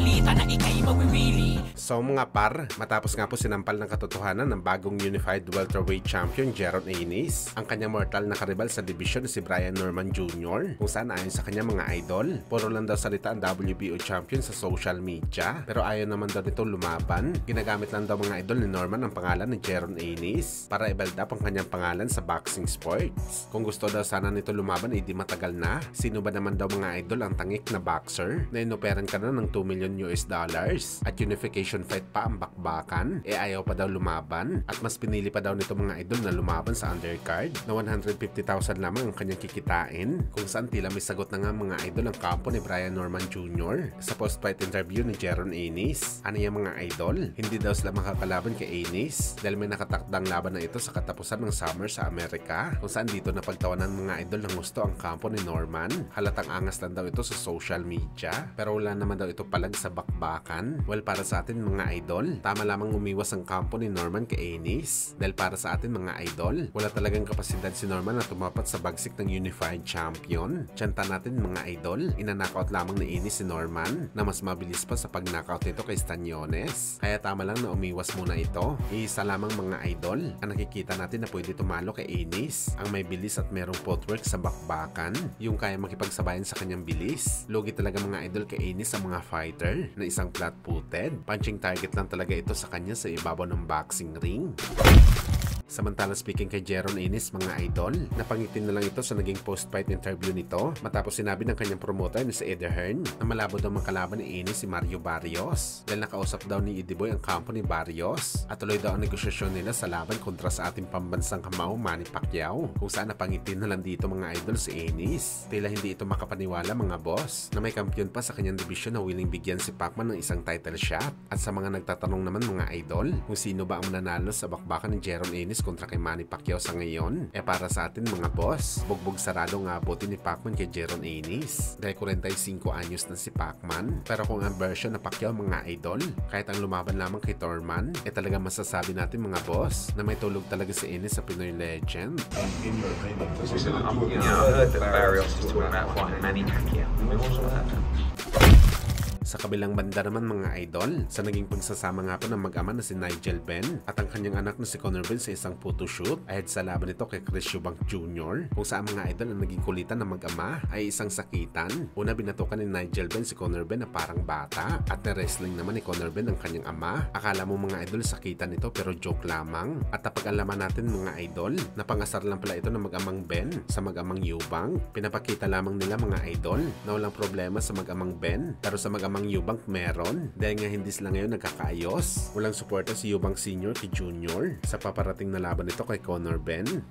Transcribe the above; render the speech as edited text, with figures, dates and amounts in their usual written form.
balita na ikay mawiwili. So mga par, matapos nga po sinampal ng katotohanan ng bagong Unified Welterweight Champion Jaron Ennis, ang kanyang mortal na karibal sa division si Brian Norman Jr. kung saan ayon sa kanyang mga idol, puro lang daw salita ang WBO champion sa social media, pero ayaw naman daw nito lumaban. Ginagamit lang daw mga idol ni Norman ang pangalan ni Jaron Ennis para i-build up ang kanyang pangalan sa boxing sports. Kung gusto daw sana nito lumaban, di matagal na. Sino ba naman daw mga idol ang tangik na boxer na inoperan ka na ng $2 million at unification fight pa ang bakbakan, ayaw pa daw lumaban at mas pinili pa daw nito mga idol na lumaban sa undercard na 150,000 lamang ang kanyang kikitain, kung saan tila may sagot na nga mga idol ang kampo ni Brian Norman Jr. sa post-fight interview ni Jaron Ennis. Ano yung mga idol? Hindi daw sila makakalaban kay Ennis dahil may nakatakdang laban na ito sa katapusan ng summer sa Amerika, kung saan dito napagtawanan mga idol ng gusto ang kampo ni Norman. Halatang angas lang daw ito sa social media, pero wala naman daw ito palag sa bakbakan. Well, para sa atin mga idol, tama lamang umiwas ang kampo ni Norman kay Ennis dahil para sa atin mga idol, wala talagang kapasidad si Norman na tumapat sa bagsik ng Unified Champion. Tiyanta natin mga idol, inanakaut lamang ni Ennis si Norman na mas mabilis pa sa pag-knockout nito kay Staniones. Kaya tama lang na umiwas muna ito. Iisa lamang mga idol ang nakikita natin na pwede tumalo kay Ennis, ang may bilis at merong footwork sa bakbakan, yung kaya makipagsabayan sa kanyang bilis. Lugi talaga mga idol kay Ennis ang mga fighter na isang flat-footed. Punching target lang talaga ito sa kanya sa ibabaw ng boxing ring. Samantalang speaking kay Jaron Ennis mga idol, napangitin na lang ito sa naging post-fight interview nito matapos sinabi ng kanyang promoter ni si Eddie Hearn na malabo daw makalaban ni Ennis si Mario Barrios dahil nakausap daw ni Eddie Boy ang kampo ni Barrios at tuloy daw ang negosasyon nila sa laban kontra sa ating pambansang kamao Manny Pacquiao, kung saan napangitin na lang dito mga idol si Ennis. Tila hindi ito makapaniwala mga boss na may kampiyon pa sa kanyang division na willing bigyan si Pacman ng isang title shot. At sa mga nagtatanong naman mga idol kung sino ba ang mananalo sa bakbakan ni Jaron Ennis kontra kay Manny Pacquiao sa ngayon, para sa atin mga boss, bugbog sarado nga abutin ni Pacman kay Jaron Ennis dahil 45 anyos na si Pacman. Pero kung ang version na Pacquiao mga idol, kahit ang lumaban lamang kay Thurman, talagang masasabi natin mga boss na may tulog talaga si Ennis sa Pinoy legend. In your opinion, I heard that Barrios was talking about fighting Manny Pacquiao. Sa kabilang banda naman mga idol, sa naging pagsasama nga po ng mag-ama na si Nigel Benn at ang kanyang anak na si Conor Benn sa isang photoshoot ahead sa laban nito kay Chris Eubank Jr. kung saan mga idol ang naging kulitan ng mag-ama ay isang sakitan. Una binatukan ni Nigel Benn si Conor Benn na parang bata at na-wrestling naman ni Conor Benn ang kanyang ama. Akala mo mga idol sakitan ito pero joke lamang. At napag-alaman natin mga idol na pangasar lang pala ito ng mag-amang Benn sa mag-amang Eubank. Pinapakita lamang nila mga idol na walang problema sa mag-amang Benn pero sa mag-amang Eubank meron dahil nga hindi sila ngayon nagkakaayos. Walang suporta si Eubank Sr. kay Junior sa paparating na laban nito kay Conor Benn.